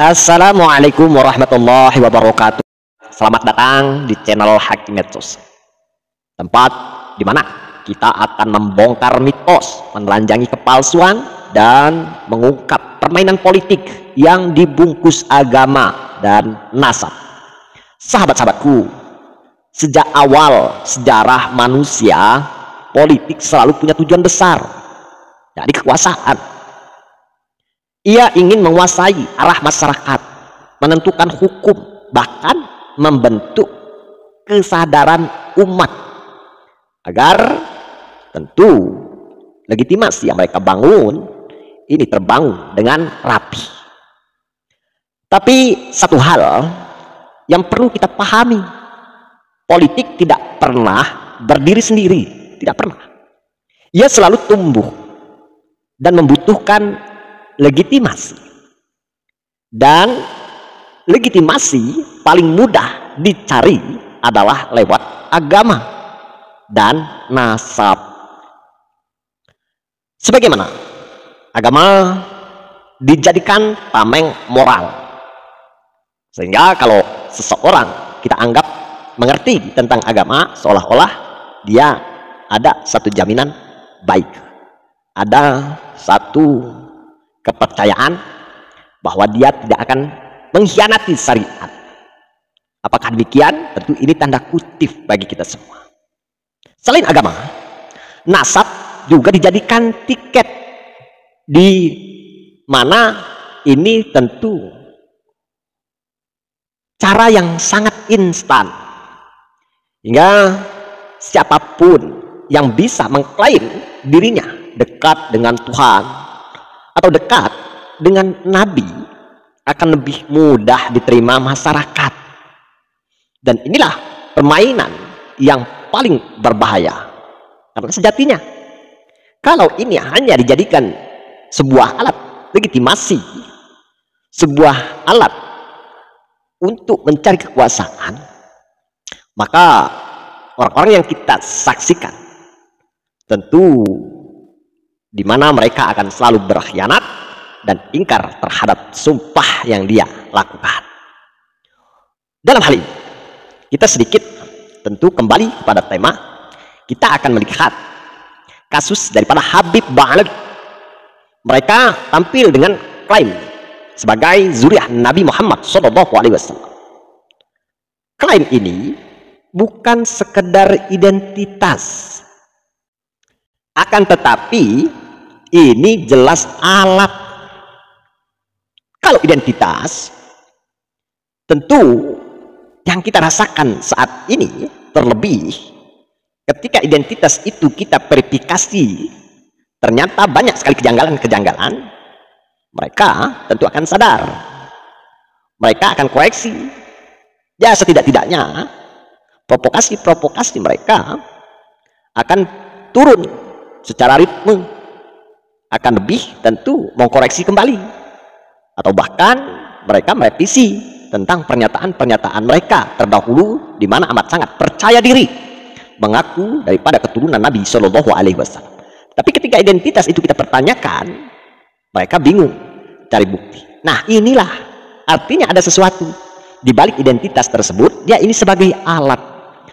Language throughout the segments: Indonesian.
Assalamualaikum warahmatullahi wabarakatuh. Selamat datang di channel Hakim Medsos, tempat di mana kita akan membongkar mitos, menelanjangi kepalsuan, dan mengungkap permainan politik yang dibungkus agama dan nasab. Sahabat-sahabatku, sejak awal sejarah manusia, politik selalu punya tujuan besar, dari kekuasaan. Ia ingin menguasai arah masyarakat, menentukan hukum, bahkan membentuk kesadaran umat agar tentu legitimasi yang mereka bangun ini terbangun dengan rapi. Tapi satu hal yang perlu kita pahami, politik tidak pernah berdiri sendiri, tidak pernah. Ia selalu tumbuh dan membutuhkan legitimasi, dan legitimasi paling mudah dicari adalah lewat agama dan nasab. Sebagaimana agama dijadikan tameng moral, sehingga kalau seseorang kita anggap mengerti tentang agama, seolah-olah dia ada satu jaminan baik, ada satu kepercayaan bahwa dia tidak akan mengkhianati syariat. Apakah demikian? Tentu ini tanda kutip bagi kita semua. Selain agama, nasab juga dijadikan tiket, di mana ini tentu cara yang sangat instan, hingga siapapun yang bisa mengklaim dirinya dekat dengan Tuhan atau dekat dengan Nabi akan lebih mudah diterima masyarakat. Dan inilah permainan yang paling berbahaya, karena sejatinya kalau ini hanya dijadikan sebuah alat legitimasi, sebuah alat untuk mencari kekuasaan, maka orang-orang yang kita saksikan tentu di mana mereka akan selalu berkhianat dan ingkar terhadap sumpah yang dia lakukan. Dalam hal ini, kita sedikit tentu kembali kepada tema. Kita akan melihat kasus daripada Habib Ba'alawi. Mereka tampil dengan klaim sebagai zuriat Nabi Muhammad SAW. Klaim ini bukan sekedar identitas, akan tetapi ini jelas alat. Kalau identitas, tentu yang kita rasakan saat ini, terlebih ketika identitas itu kita verifikasi, ternyata banyak sekali kejanggalan-kejanggalan, mereka tentu akan sadar, mereka akan koreksi. Ya, setidak-tidaknya provokasi-provokasi mereka akan turun secara ritme, akan lebih tentu mengkoreksi kembali, atau bahkan mereka merevisi tentang pernyataan-pernyataan mereka terdahulu, di mana amat sangat percaya diri mengaku daripada keturunan Nabi Shallallahu Alaihi Wasallam. Tapi ketika identitas itu kita pertanyakan, mereka bingung cari bukti. Nah, inilah artinya ada sesuatu di balik identitas tersebut. Dia ini sebagai alat,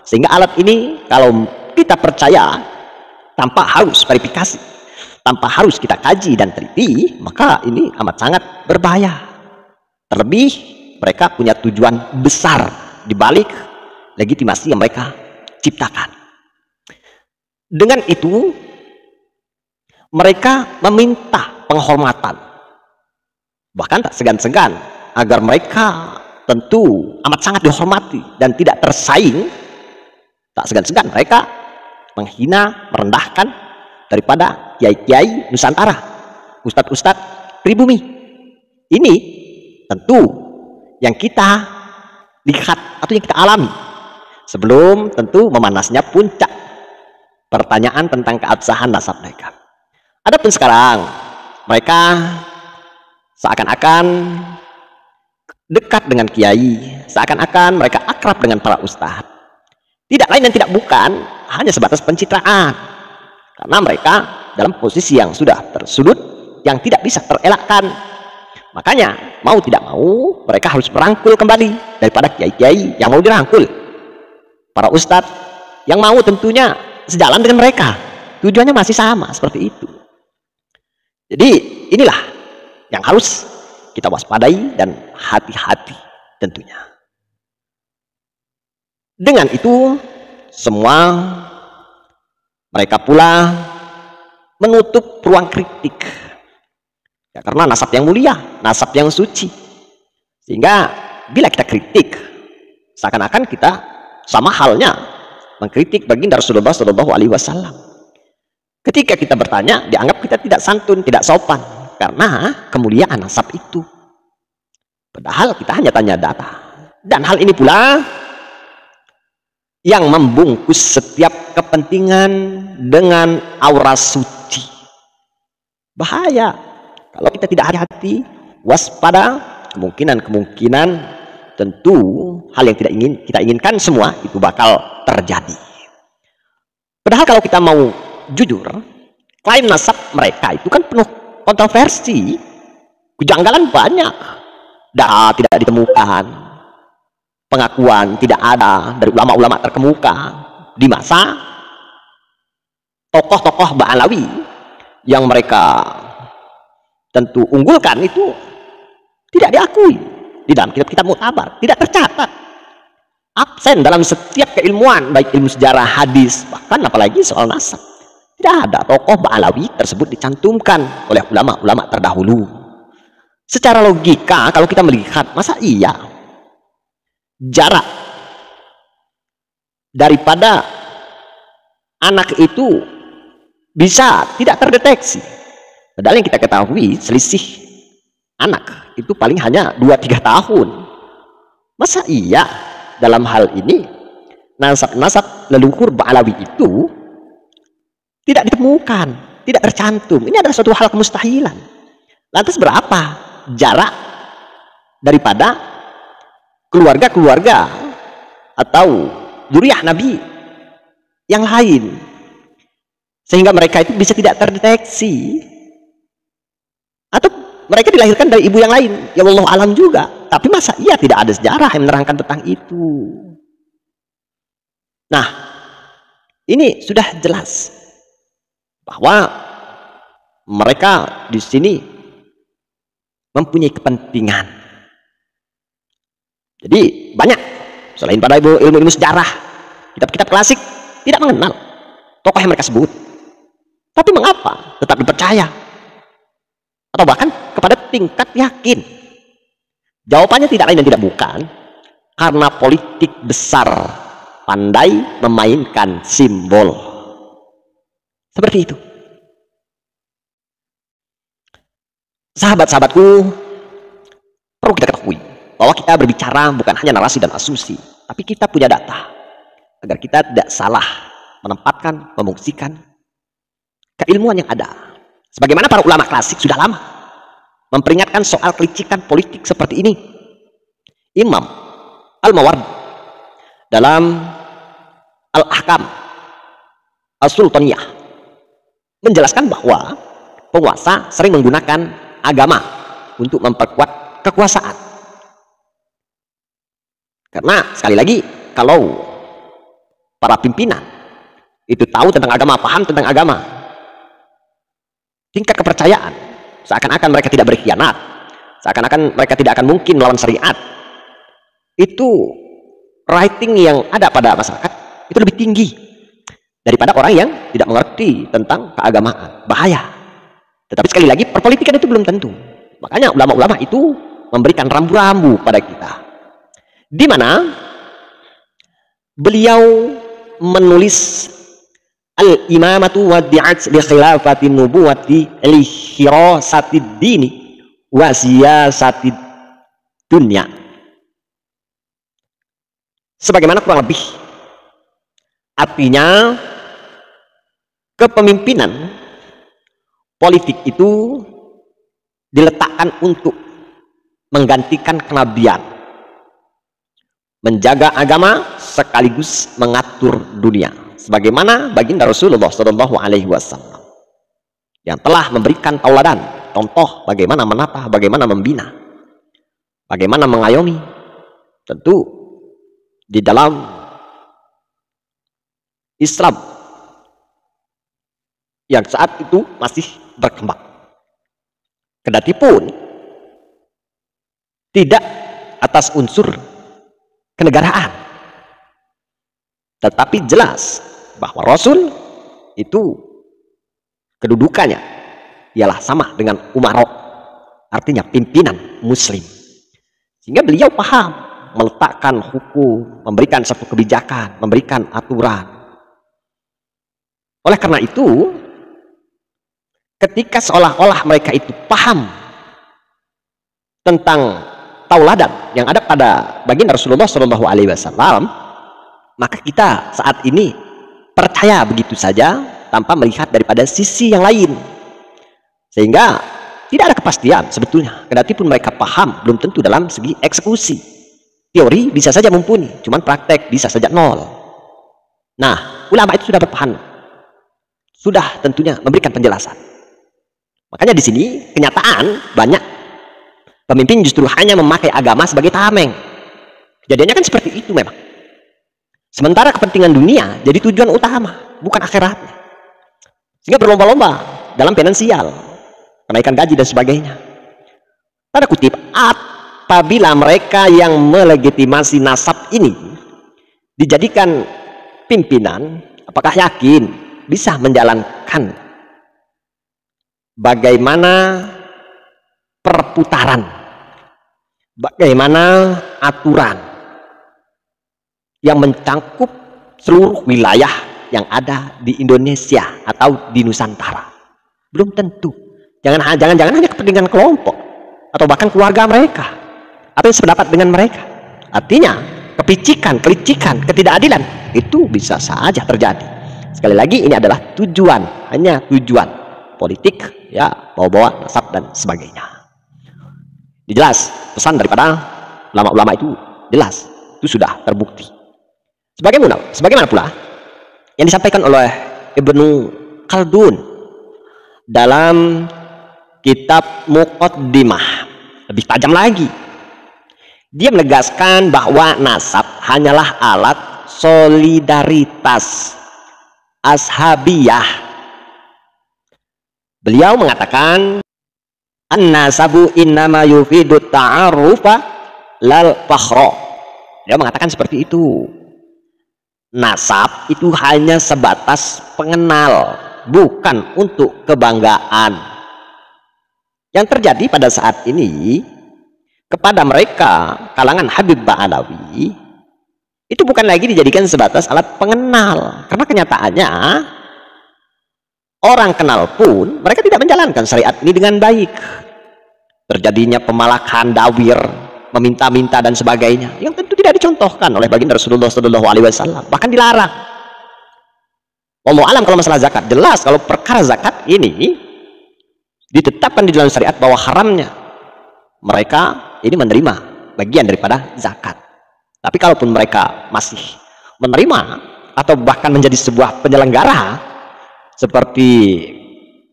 sehingga alat ini kalau kita percaya tanpa harus verifikasi, tanpa harus kita kaji dan teliti, maka ini amat sangat berbahaya. Terlebih mereka punya tujuan besar di balik legitimasi yang mereka ciptakan. Dengan itu mereka meminta penghormatan, bahkan tak segan-segan agar mereka tentu amat sangat dihormati dan tidak tersaing. Tak segan-segan mereka menghina, merendahkan daripada kiai-kiai Nusantara, ustadz-ustadz pribumi. Ini tentu yang kita lihat atau yang kita alami sebelum tentu memanasnya puncak pertanyaan tentang keabsahan nasab mereka. Adapun sekarang mereka seakan-akan dekat dengan kiai, seakan-akan mereka akrab dengan para ustadz. Tidak lain dan tidak bukan hanya sebatas pencitraan, karena mereka dalam posisi yang sudah tersudut, yang tidak bisa terelakkan. Makanya mau tidak mau mereka harus merangkul kembali daripada kiai-kiai yang mau dirangkul, para ustadz yang mau tentunya sejalan dengan mereka, tujuannya masih sama seperti itu. Jadi inilah yang harus kita waspadai dan hati-hati tentunya. Dengan itu semua mereka pula menutup ruang kritik ya, karena nasab yang mulia, nasab yang suci, sehingga bila kita kritik seakan-akan kita sama halnya mengkritik baginda Rasulullah SAW. Ketika kita bertanya dianggap kita tidak santun, tidak sopan karena kemuliaan nasab itu, padahal kita hanya tanya data. Dan hal ini pula yang membungkus setiap kepentingan dengan aura suci. Bahaya kalau kita tidak hati-hati, waspada, kemungkinan tentu hal yang tidak kita inginkan semua itu bakal terjadi. Padahal kalau kita mau jujur, klaim nasab mereka itu kan penuh kontroversi, kejanggalan banyak, tidak ditemukan pengakuan, tidak ada dari ulama-ulama terkemuka di masa tokoh-tokoh Ba'alawi yang mereka tentu unggulkan itu tidak diakui di dalam kitab-kitab muktabar, tidak tercatat, absen dalam setiap keilmuan, baik ilmu sejarah, hadis, bahkan apalagi soal nasab. Tidak ada tokoh Ba'alawi tersebut dicantumkan oleh ulama-ulama terdahulu. Secara logika kalau kita melihat, masa iya jarak daripada anak itu bisa tidak terdeteksi, padahal yang kita ketahui selisih anak itu paling hanya 2-3 tahun. Masa iya dalam hal ini nasab-nasab leluhur Ba'alawi itu tidak ditemukan, tidak tercantum? Ini adalah suatu hal kemustahilan. Lantas berapa jarak daripada keluarga-keluarga atau dzurriyyah Nabi yang lain sehingga mereka itu bisa tidak terdeteksi, atau mereka dilahirkan dari ibu yang lain, ya wallahu alam juga, tapi masa iya tidak ada sejarah yang menerangkan tentang itu? Nah, ini sudah jelas bahwa mereka di sini mempunyai kepentingan. Jadi banyak selain pada ilmu-ilmu sejarah, kitab-kitab klasik tidak mengenal tokoh yang mereka sebut, tapi mengapa tetap dipercaya atau bahkan kepada tingkat yakin? Jawabannya tidak lain dan tidak bukan karena politik besar pandai memainkan simbol seperti itu. Sahabat-sahabatku, perlu kita ketahui bahwa kita berbicara bukan hanya narasi dan asumsi, tapi kita punya data agar kita tidak salah menempatkan, memungsikan keilmuan yang ada. Sebagaimana para ulama klasik sudah lama memperingatkan soal kelicikan politik seperti ini. Imam Al-Mawardi dalam Al-Ahkam As-Sultaniyah menjelaskan bahwa penguasa sering menggunakan agama untuk memperkuat kekuasaan. Karena sekali lagi, kalau para pimpinan itu tahu tentang agama, paham tentang agama, tingkat kepercayaan seakan-akan mereka tidak berkhianat, seakan-akan mereka tidak akan mungkin melawan syariat, itu rating yang ada pada masyarakat itu lebih tinggi daripada orang yang tidak mengerti tentang keagamaan. Bahaya. Tetapi sekali lagi, perpolitikan itu belum tentu. Makanya ulama-ulama itu memberikan rambu-rambu pada kita, di mana beliau menulis al-imamatu waddi'at li khilafatin nubuwati li khirasatid dini wa siyasatid dunya. Sebagaimana kurang lebih artinya, kepemimpinan politik itu diletakkan untuk menggantikan kenabian, menjaga agama sekaligus mengatur dunia, sebagaimana baginda Rasulullah SAW yang telah memberikan tauladan contoh bagaimana menata, bagaimana membina, bagaimana mengayomi. Tentu di dalam Islam yang saat itu masih berkembang, kendati pun tidak atas unsur kenegaraan, tetapi jelas bahwa Rasul itu kedudukannya ialah sama dengan umaro, artinya pimpinan muslim, sehingga beliau paham meletakkan hukum, memberikan satu kebijakan, memberikan aturan. Oleh karena itu, ketika seolah-olah mereka itu paham tentang tauladan yang ada pada baginda Rasulullah SAW, maka kita saat ini percaya begitu saja tanpa melihat daripada sisi yang lain, sehingga tidak ada kepastian sebetulnya. Kendati pun mereka paham, belum tentu dalam segi eksekusi. Teori bisa saja mumpuni, cuman praktek bisa saja nol. Nah, ulama itu sudah berpaham, sudah tentunya memberikan penjelasan. Makanya di sini kenyataan banyak pemimpin justru hanya memakai agama sebagai tameng. Kejadiannya kan seperti itu memang. Sementara kepentingan dunia jadi tujuan utama, bukan akhiratnya. Sehingga berlomba-lomba dalam finansial, kenaikan gaji dan sebagainya. Tanda kutip, apabila mereka yang melegitimasi nasab ini dijadikan pimpinan, apakah yakin bisa menjalankan bagaimana perputaran, bagaimana aturan yang mencakup seluruh wilayah yang ada di Indonesia atau di Nusantara? Belum tentu. Jangan hanya kepentingan kelompok atau bahkan keluarga mereka atau yang sependapat dengan mereka. Artinya kepicikan, kelicikan, ketidakadilan itu bisa saja terjadi. Sekali lagi, ini adalah tujuan, hanya tujuan politik, ya, bawa-bawa nasab dan sebagainya. Jelas pesan daripada ulama-ulama itu jelas, itu sudah terbukti. Sebagaimana pula yang disampaikan oleh Ibnu Khaldun dalam kitab Muqaddimah, lebih tajam lagi. Dia menegaskan bahwa nasab hanyalah alat solidaritas ashabiyah. Beliau mengatakan, an-nasabu innama yufidu ta'arufa lal fakhra. Dia mengatakan seperti itu. Nasab itu hanya sebatas pengenal, bukan untuk kebanggaan. Yang terjadi pada saat ini kepada mereka kalangan Habib Ba'alawi itu bukan lagi dijadikan sebatas alat pengenal, karena kenyataannya orang kenal pun mereka tidak menjalankan syariat ini dengan baik. Terjadinya pemalakan dawir, meminta-minta dan sebagainya, yang tentu tidak dicontohkan oleh baginda Rasulullah SAW, bahkan dilarang. Wallahu alam kalau masalah zakat, jelas kalau perkara zakat ini ditetapkan di dalam syariat bahwa haramnya mereka ini menerima bagian daripada zakat. Tapi kalaupun mereka masih menerima atau bahkan menjadi sebuah penyelenggara, seperti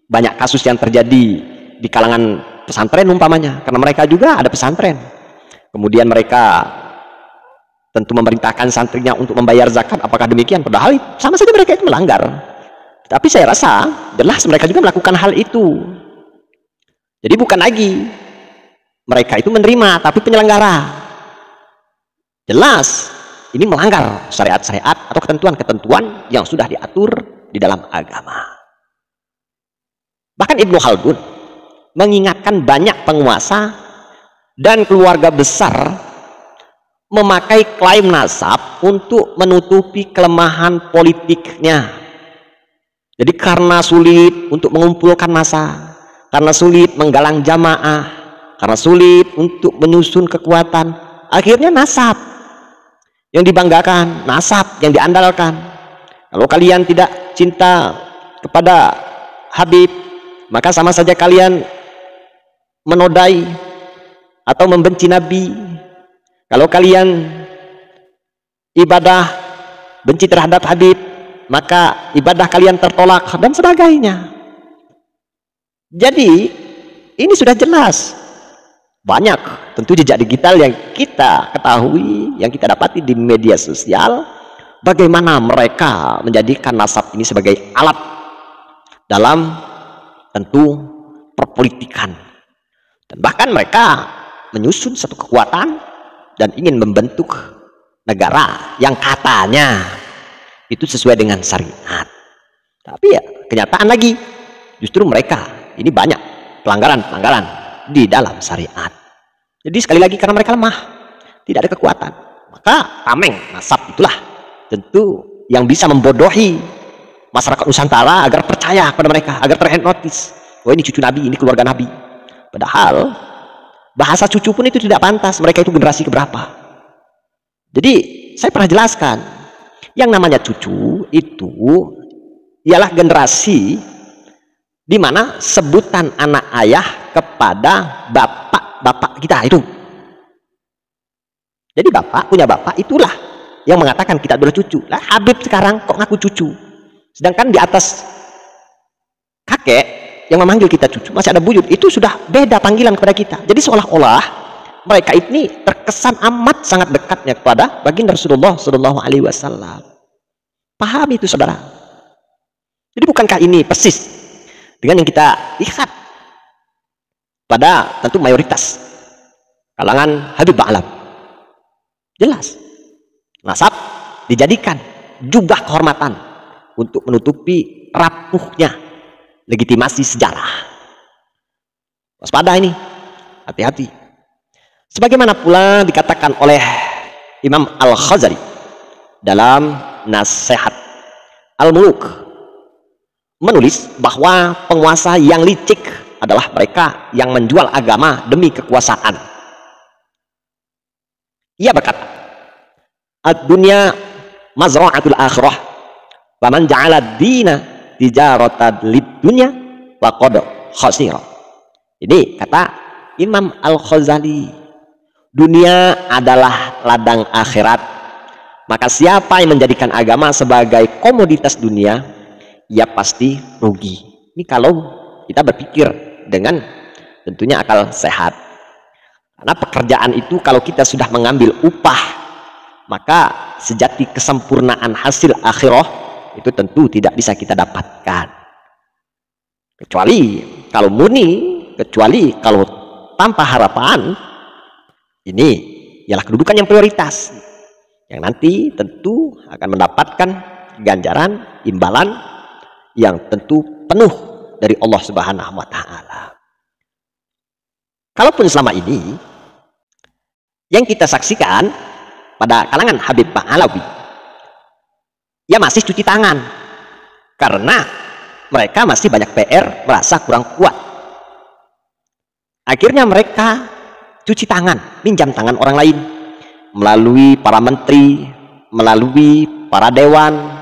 banyak kasus yang terjadi di kalangan pesantren umpamanya, karena mereka juga ada pesantren, kemudian mereka tentu memerintahkan santrinya untuk membayar zakat. Apakah demikian? Padahal sama saja mereka itu melanggar. Tapi saya rasa jelas mereka juga melakukan hal itu. Jadi bukan lagi mereka itu menerima, tapi penyelenggara. Jelas ini melanggar syariat-syariat atau ketentuan-ketentuan yang sudah diatur di dalam agama. Bahkan Ibnu Khaldun mengingatkan banyak penguasa dan keluarga besar memakai klaim nasab untuk menutupi kelemahan politiknya. Jadi karena sulit untuk mengumpulkan massa, karena sulit menggalang jamaah, karena sulit untuk menyusun kekuatan, akhirnya nasab yang dibanggakan, nasab yang diandalkan. Kalau kalian tidak cinta kepada Habib, maka sama saja kalian menodai atau membenci Nabi. Kalau kalian ibadah benci terhadap Habib, maka ibadah kalian tertolak dan sebagainya. Jadi ini sudah jelas. Banyak tentu jejak digital yang kita ketahui, yang kita dapati di media sosial, bagaimana mereka menjadikan nasab ini sebagai alat dalam tentu perpolitikan. Dan bahkan mereka menyusun satu kekuatan dan ingin membentuk negara yang katanya itu sesuai dengan syariat. Tapi ya kenyataan lagi, justru mereka ini banyak pelanggaran-pelanggaran di dalam syariat. Jadi sekali lagi karena mereka lemah, tidak ada kekuatan, maka tameng nasab itulah tentu yang bisa membodohi masyarakat Nusantara agar percaya kepada mereka, agar terhipnotis. Oh, ini cucu Nabi, ini keluarga Nabi. Padahal bahasa cucu pun itu tidak pantas, mereka itu generasi keberapa. Jadi saya pernah jelaskan, yang namanya cucu itu ialah generasi di mana sebutan anak ayah kepada bapak kita itu. Jadi bapak punya bapak itulah yang mengatakan kita adalah cucu. Lah Habib sekarang kok ngaku cucu, sedangkan di atas kakek yang memanggil kita cucu masih ada buyut, itu sudah beda panggilan kepada kita. Jadi seolah-olah mereka ini terkesan amat sangat dekatnya kepada baginda Rasulullah Shallallahu Alaihi Wasallam. Paham itu saudara? Jadi bukankah ini persis dengan yang kita lihat pada tentu mayoritas kalangan Habib Ba'alam? Jelas nasab dijadikan jubah kehormatan untuk menutupi rapuhnya legitimasi sejarah. Waspada ini, hati-hati. Sebagaimana pula dikatakan oleh Imam Al-Ghazali dalam Nasihat Al-Muluk, menulis bahwa penguasa yang licik adalah mereka yang menjual agama demi kekuasaan. Ia berkata, ad-dunya mazra'atul akhirah, wa man ja'ala ad-dina tijaratan lid-dunya wa qad khasira. Ini kata Imam Al-Ghazali, dunia adalah ladang akhirat, maka siapa yang menjadikan agama sebagai komoditas dunia, ia pasti rugi. Ini kalau kita berpikir dengan tentunya akal sehat. Karena pekerjaan itu kalau kita sudah mengambil upah, maka sejati kesempurnaan hasil akhirah itu tentu tidak bisa kita dapatkan, kecuali kalau murni, kecuali kalau tanpa harapan. Ini ialah kedudukan yang prioritas, yang nanti tentu akan mendapatkan ganjaran imbalan yang tentu penuh dari Allah Subhanahu wa Ta'ala. Kalaupun selama ini yang kita saksikan pada kalangan Habib Ba'alawi, ya masih cuci tangan karena mereka masih banyak PR, merasa kurang kuat. Akhirnya mereka cuci tangan, pinjam tangan orang lain melalui para menteri, melalui para dewan,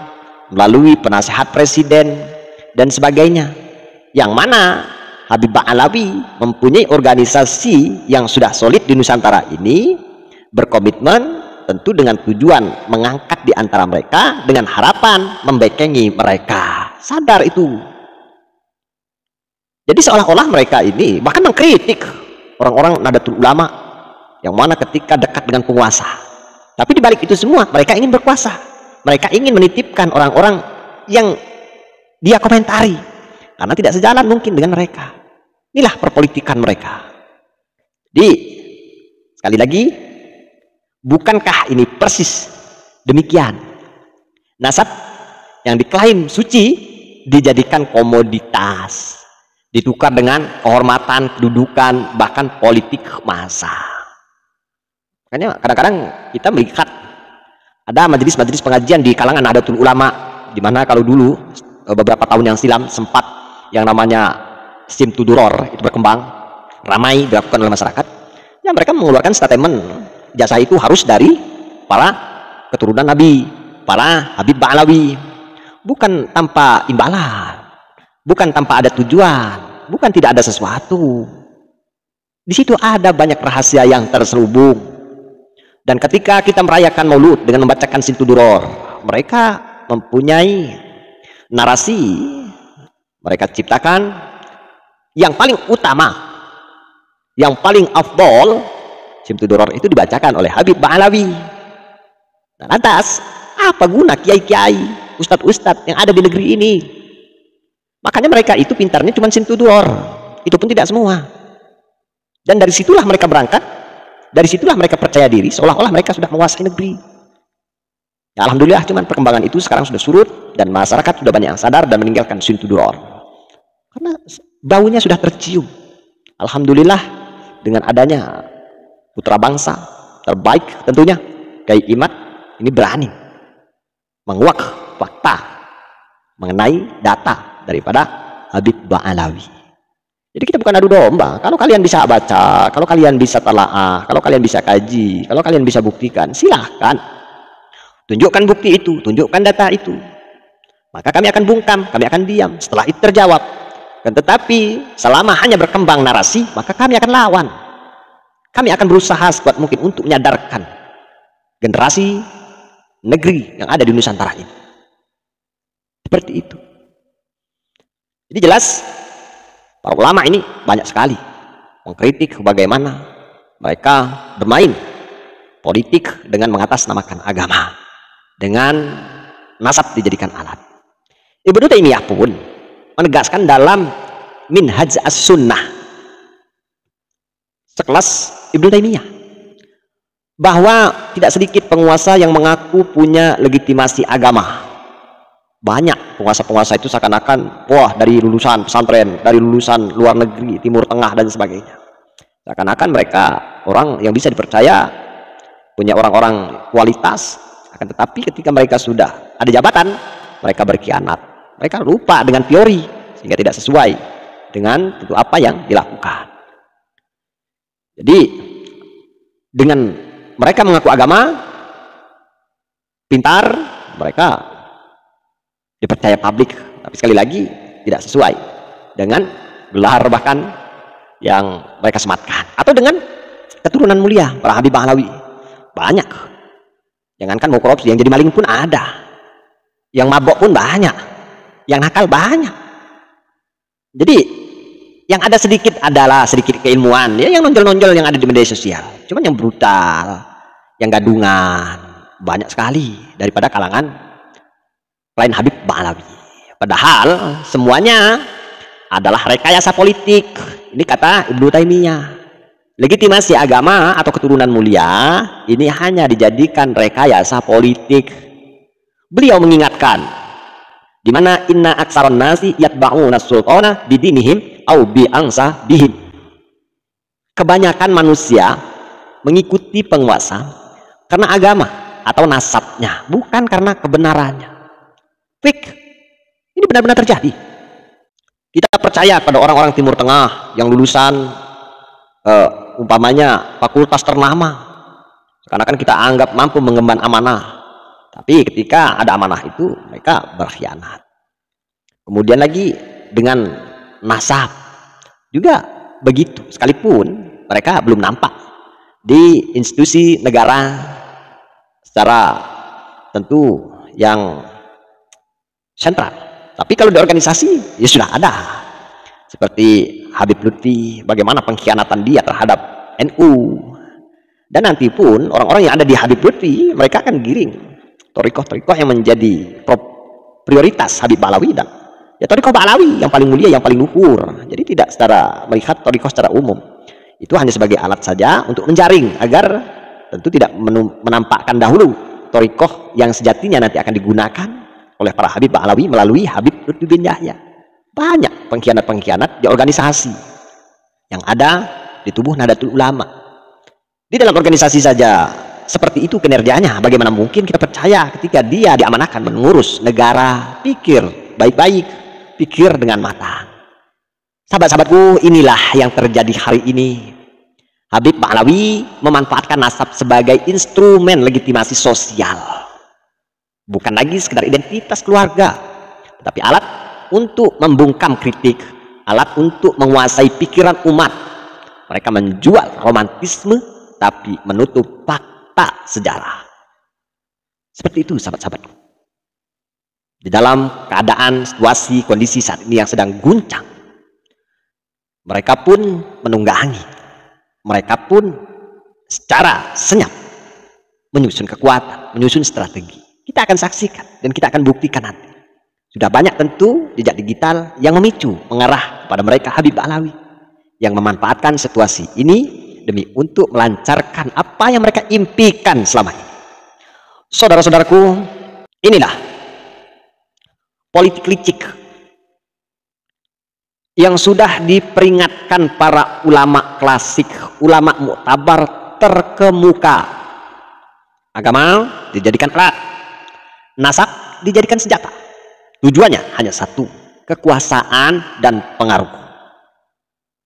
melalui penasehat presiden dan sebagainya, yang mana Habib Ba'alawi mempunyai organisasi yang sudah solid di Nusantara ini, berkomitmen tentu dengan tujuan mengangkat di antara mereka dengan harapan membekengi mereka. Sadar itu. Jadi seolah-olah mereka ini bahkan mengkritik orang-orang Nahdlatul Ulama yang mana ketika dekat dengan penguasa. Tapi dibalik itu semua mereka ingin berkuasa. Mereka ingin menitipkan orang-orang yang dia komentari karena tidak sejalan mungkin dengan mereka. Inilah perpolitikan mereka. Jadi sekali lagi, bukankah ini persis demikian? Nasab yang diklaim suci dijadikan komoditas, ditukar dengan kehormatan, kedudukan, bahkan politik massa. Makanya kadang-kadang kita melihat ada majelis-majelis pengajian di kalangan Nahdlatul Ulama, di mana kalau dulu beberapa tahun yang silam sempat yang namanya Simtuduror itu berkembang, ramai dilakukan oleh masyarakat. Ya mereka mengeluarkan statement jasa itu harus dari para keturunan Nabi, para Habib Ba'alawi, bukan tanpa imbalan, bukan tanpa ada tujuan, bukan tidak ada sesuatu. Di situ ada banyak rahasia yang terselubung. Dan ketika kita merayakan Maulud dengan membacakan Simtuduror, mereka mempunyai narasi, mereka ciptakan yang paling utama yang paling afdol, Syamsul Duror itu dibacakan oleh Habib Ba'alawi. Nah, lantas apa guna kiai-kiai, ustadz-ustadz yang ada di negeri ini? Makanya mereka itu pintarnya cuma Syamsul Duror, itu pun tidak semua. Dan dari situlah mereka berangkat, dari situlah mereka percaya diri, seolah-olah mereka sudah menguasai negeri. Ya, alhamdulillah, cuman perkembangan itu sekarang sudah surut dan masyarakat sudah banyak yang sadar dan meninggalkan Syamsul Duror karena baunya sudah tercium. Alhamdulillah, dengan adanya putra bangsa terbaik tentunya Kiai Imad ini berani menguak fakta mengenai data daripada Habib Ba'alawi. Jadi kita bukan adu domba. Kalau kalian bisa baca, kalau kalian bisa telaah, kalau kalian bisa kaji, kalau kalian bisa buktikan, silahkan tunjukkan bukti itu, tunjukkan data itu, maka kami akan bungkam, kami akan diam setelah itu terjawab. Tetapi selama hanya berkembang narasi, maka kami akan lawan. Kami akan berusaha sekuat mungkin untuk menyadarkan generasi negeri yang ada di Nusantara ini. Seperti itu. Jadi jelas para ulama ini banyak sekali mengkritik bagaimana mereka bermain politik dengan mengatasnamakan agama, dengan nasab dijadikan alat. Ibnu Taimiyah pun menegaskan dalam Minhaj as-Sunnah sekelas Ibnu Taimiyah bahwa tidak sedikit penguasa yang mengaku punya legitimasi agama. Banyak penguasa-penguasa itu seakan-akan wah dari lulusan pesantren, dari lulusan luar negeri, Timur Tengah dan sebagainya. Seakan-akan mereka orang yang bisa dipercaya, punya orang-orang kualitas, akan tetapi ketika mereka sudah ada jabatan, mereka berkhianat. Mereka lupa dengan teori sehingga tidak sesuai dengan tentu apa yang dilakukan. Jadi dengan mereka mengaku agama, pintar, mereka dipercaya publik, tapi sekali lagi tidak sesuai dengan gelar bahkan yang mereka sematkan, atau dengan keturunan mulia para Habib Ba'alawi. Banyak, jangankan mau korupsi, yang jadi maling pun ada, yang mabok pun banyak, yang nakal banyak. Jadi yang ada sedikit adalah sedikit keilmuan ya, yang nonjol-nonjol yang ada di media sosial. Cuman yang brutal, yang gadungan banyak sekali daripada kalangan lain Habib Ba'alawi. Padahal semuanya adalah rekayasa politik. Ini kata Ibnu Taimiyah. Legitimasi agama atau keturunan mulia ini hanya dijadikan rekayasa politik. Beliau mengingatkan di mana inna aksaron nasi yatba'una sultana bidinihim au bi angsa bihim. Kebanyakan manusia mengikuti penguasa karena agama atau nasabnya, bukan karena kebenarannya. Fik, ini benar-benar terjadi. Kita percaya pada orang-orang Timur Tengah yang lulusan umpamanya fakultas ternama, karena kan kita anggap mampu mengemban amanah. Tapi ketika ada amanah itu mereka berkhianat. Kemudian lagi dengan nasab juga begitu, sekalipun mereka belum nampak di institusi negara secara tentu yang sentral. Tapi kalau di organisasi ya sudah ada. Seperti Habib Lutfi, bagaimana pengkhianatan dia terhadap NU. Dan nanti pun orang-orang yang ada di Habib Lutfi mereka akan giring torikoh-torikoh yang menjadi prioritas Habib Ba'alawi, dan ya torikoh Ba'alawi yang paling mulia, yang paling luhur. Jadi tidak secara melihat torikoh secara umum, itu hanya sebagai alat saja untuk menjaring agar tentu tidak menampakkan dahulu torikoh yang sejatinya nanti akan digunakan oleh para Habib Ba'alawi melalui Habib Lutfi bin Yahya. Banyak pengkhianat-pengkhianat di organisasi yang ada di tubuh Nahdlatul Ulama. Di dalam organisasi saja seperti itu kinerjanya, bagaimana mungkin kita percaya ketika dia diamanahkan mengurus negara? Pikir baik-baik, pikir dengan matang. Sahabat-sahabatku, inilah yang terjadi hari ini. Habib Ba'alawi memanfaatkan nasab sebagai instrumen legitimasi sosial, bukan lagi sekedar identitas keluarga, tetapi alat untuk membungkam kritik, alat untuk menguasai pikiran umat. Mereka menjual romantisme tapi menutup fakta sejarah. Seperti itu sahabat-sahabatku. Di dalam keadaan situasi kondisi saat ini yang sedang guncang, mereka pun menunggangi mereka pun secara senyap menyusun kekuatan, menyusun strategi. Kita akan saksikan dan kita akan buktikan nanti. Sudah banyak tentu jejak digital yang memicu, mengarah kepada mereka Habib Ba'alawi yang memanfaatkan situasi ini demi untuk melancarkan apa yang mereka impikan selama ini. Saudara-saudaraku, inilah politik licik yang sudah diperingatkan para ulama klasik, ulama muktabar terkemuka. Agama dijadikan alat, nasab dijadikan senjata. Tujuannya hanya satu, kekuasaan dan pengaruh.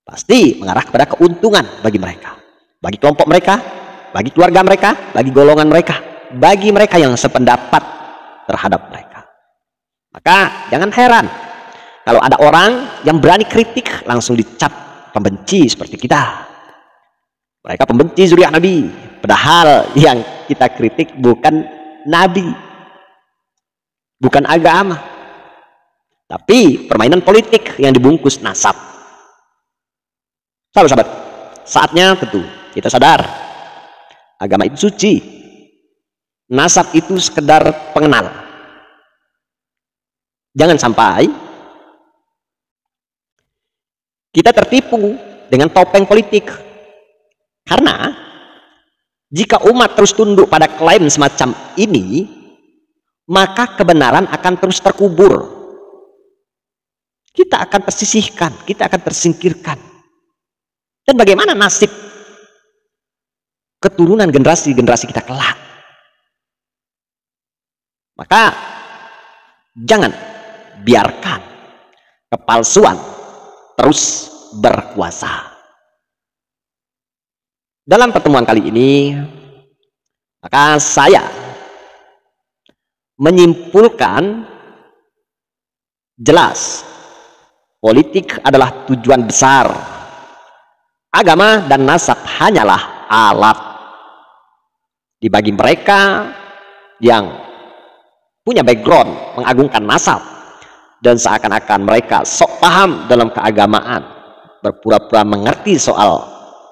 Pasti mengarah kepada keuntungan bagi mereka, bagi kelompok mereka, bagi keluarga mereka, bagi golongan mereka, bagi mereka yang sependapat terhadap mereka. Maka jangan heran kalau ada orang yang berani kritik langsung dicap pembenci seperti kita. Mereka pembenci zuriat Nabi, padahal yang kita kritik bukan Nabi, bukan agama, tapi permainan politik yang dibungkus nasab. Sahabat-sahabat, saatnya tentu kita sadar agama itu suci, nasab itu sekedar pengenal. Jangan sampai kita tertipu dengan topeng politik. Karena jika umat terus tunduk pada klaim semacam ini, maka kebenaran akan terus terkubur. Kita akan tersisihkan, kita akan tersingkirkan. Dan bagaimana nasib keturunan generasi-generasi kita kelak? Maka jangan biarkan kepalsuan terus berkuasa. Dalam pertemuan kali ini, maka saya menyimpulkan jelas politik adalah tujuan besar. Agama dan nasab hanyalah alat. Dibagi mereka yang punya background mengagungkan nasab dan seakan-akan mereka sok paham dalam keagamaan, berpura-pura mengerti soal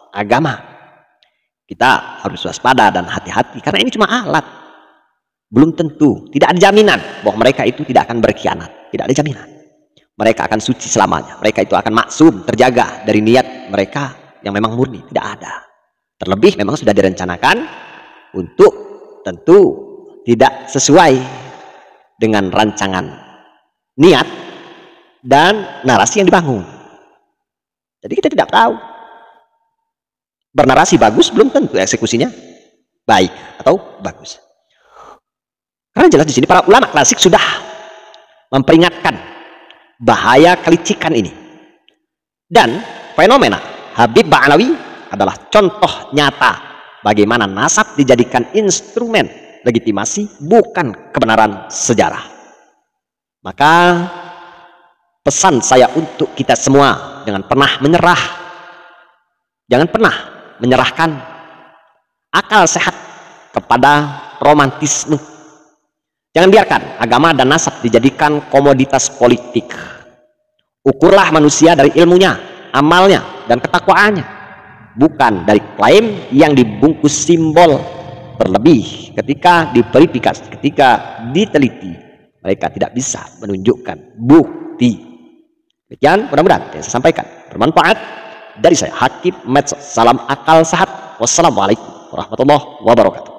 agama. Kita harus waspada dan hati-hati karena ini cuma alat. Belum tentu, tidak ada jaminan bahwa mereka itu tidak akan berkhianat. Tidak ada jaminan. Mereka akan suci selamanya. Mereka itu akan maksum, terjaga dari niat mereka yang memang murni. Tidak ada. Terlebih memang sudah direncanakan untuk tentu tidak sesuai dengan rancangan niat dan narasi yang dibangun. Jadi kita tidak tahu. Bernarasi bagus belum tentu eksekusinya baik atau bagus. Karena jelas di sini para ulama klasik sudah memperingatkan bahaya kelicikan ini. Dan fenomena Habib Ba'alawi adalah contoh nyata bagaimana nasab dijadikan instrumen legitimasi bukan kebenaran sejarah. Maka pesan saya untuk kita semua, jangan pernah menyerah. Jangan pernah menyerahkan akal sehat kepada romantisme. Jangan biarkan agama dan nasab dijadikan komoditas politik. Ukurlah manusia dari ilmunya, amalnya, dan ketakwaannya, bukan dari klaim yang dibungkus simbol. Terlebih ketika diverifikasi, ketika diteliti, mereka tidak bisa menunjukkan bukti. Demikian mudah-mudahan yang saya sampaikan bermanfaat. Dari saya Hakim Medsos, salam akal sehat. Wassalamualaikum warahmatullahi wabarakatuh.